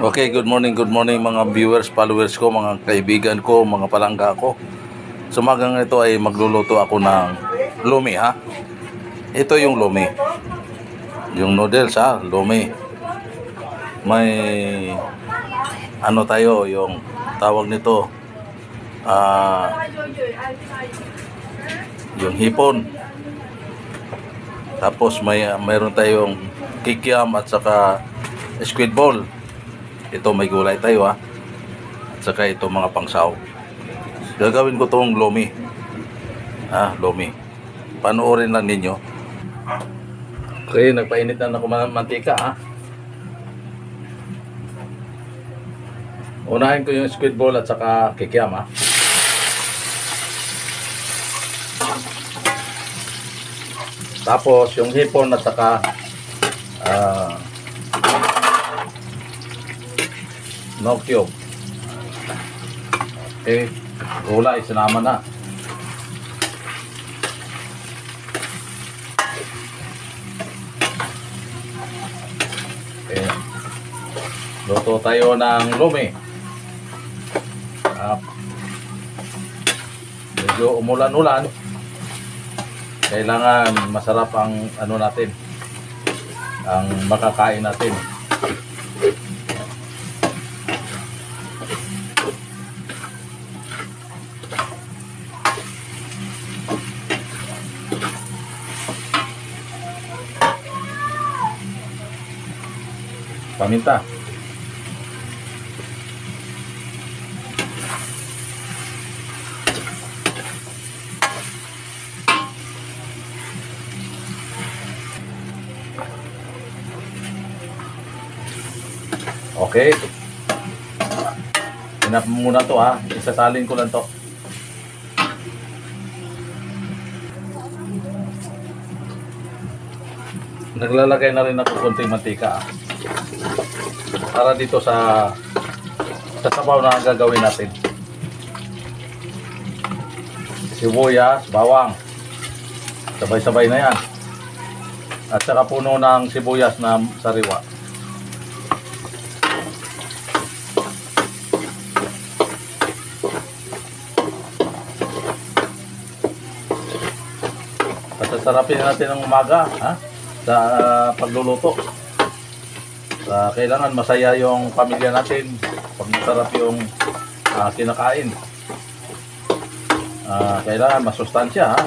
Okay, good morning mga viewers, followers ko, mga kaibigan ko, mga palangga ko. So magang ito ay magluluto ako ng lumi ha. Ito yung lumi. Yung noodles ha, lumi. May ano tayo, yung tawag nito yung hipon. Tapos mayroon tayong kikiam at saka squid ball. Ito may gulay tayo ha. At saka ito mga pangsaw. Gagawin ko tong lomi. Lomi. Panoorin lang ninyo. Okay, nagpainit na ako ng mantika ha. Unahin ko yung squid ball at saka kikiam ha. Tapos yung hipon at saka no cube. Okay, gulay sinama na. Okay. Luto tayo ng lumi. Medyo umulan-ulan. Kailangan masarap ang ano natin, ang makakain natin. Paminta. Okay. Enough muna to ha. Isasalin ko lang to. Naglalagay na rin ako konting mantika ha. Para dito sa sabaw na gagawin natin. Sibuyas, bawang. Sabay-sabay na yan. At saka puno ng sibuyas na sariwa. Sasarapin natin ng umaga sa pagluluto. Kailangan masaya yung pamilya natin pag masarap yung kinakain. Kailangan masustansya ha.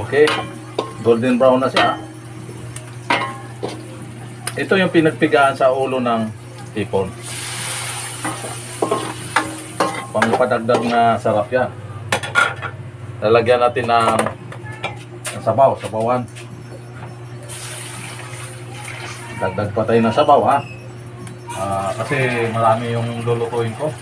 Okay, golden brown na siya. Ito yung pinagpigaan sa ulo ng hipon. Pangpadagdag na sarap yan. Lalagyan natin ng sabawan. Dagdag pa tayo ng sabaw ha. Kasi marami yung lulutuin ko.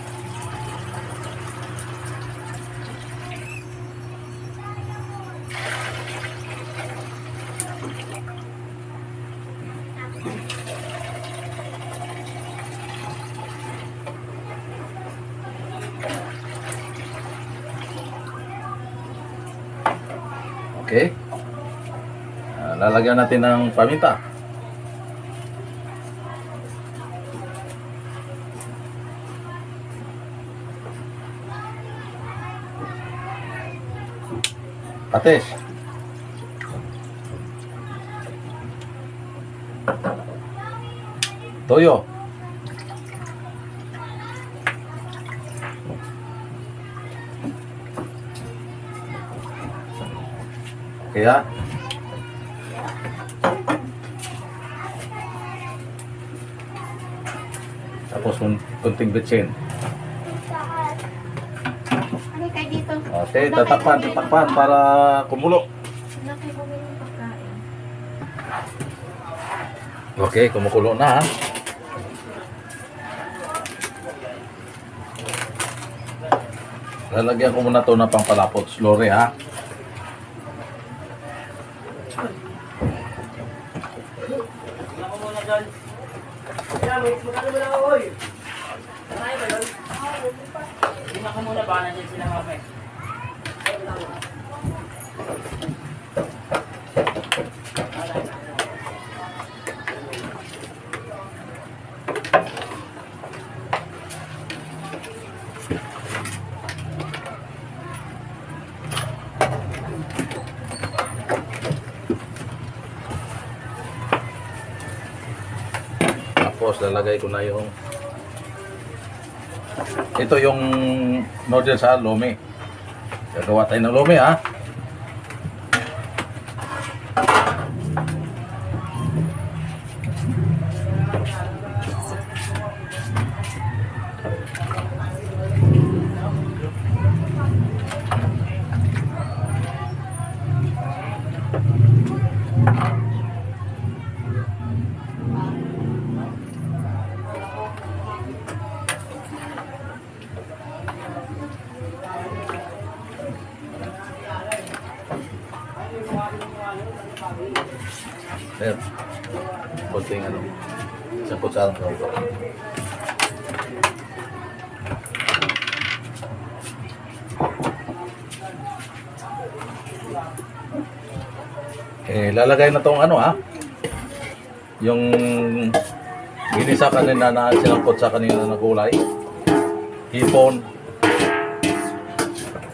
Okay. Lalagyan natin ng paminta. Patis. Toyo. Kaya tapos kunting bitsin. Okay, tatakpan para kumulo. Okay, kumukulo na ha. Lalagyan ko muna to ng pampalapot, slurry ha. Hindi na ko muna ba nandiyan sila mamay. Tapos lalagay ko na yung ito yung noodles sa lumi. Gagawa tayo ng lumi ha. Ayan. Kunting ano. Isang kutsarang kaupo. Lalagay na tong ano ha. Yung ginisa kanina na sinangkot sa kanina na gulay. Hipon.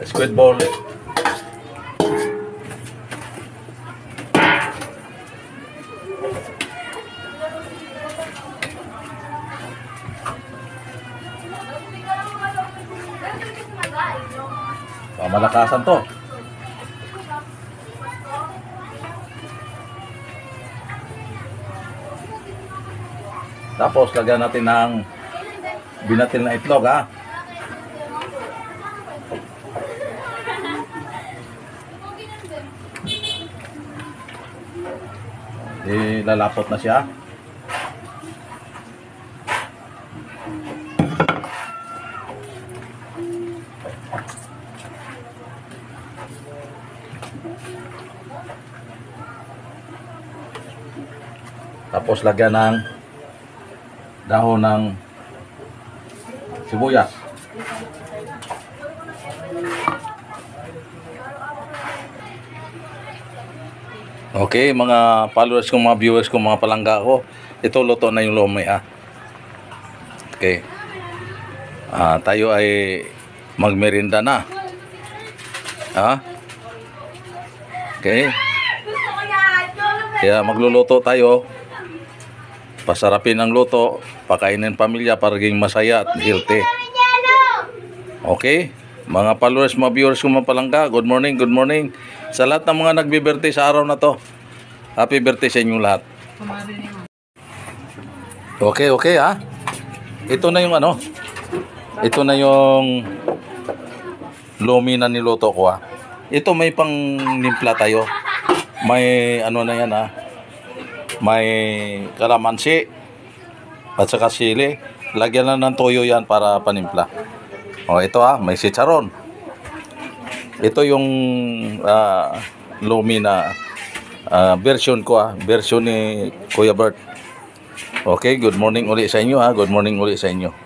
Squid ball. Malakasan to. Tapos lagyan natin ng binatil na itlog ha. Lalapot na siya. Tapos lagyan ng dahon ng sibuyas. Okay, mga followers ko, mga viewers ko, mga palangga ko, ito luto na yung lomi ha. Okay. Tayo ay magmerinda na. Ha? Okay. Kaya magluluto tayo. Pasarapin ang luto, pakainin pamilya para maging masaya at healthy. Okay? Mga followers, mga viewers ko, mga palangga, good morning, good morning. Sa lahat ng mga nagbe-birthday sa araw na to, happy birthday sa inyong lahat. Okay, okay ha. Ito na yung ano. Ito na yung lomi na niluto ko ha. Ito may pang nimpla tayo. May ano na yan ha. May kalamansi at saka sili. Lagyan lang ng toyo yan para panimpla. O ito ha, may chicharon. Ito yung lomi na version ko ha. Version ni Kuya Bert. Okay, good morning uli sa inyo ha. Good morning uli sa inyo.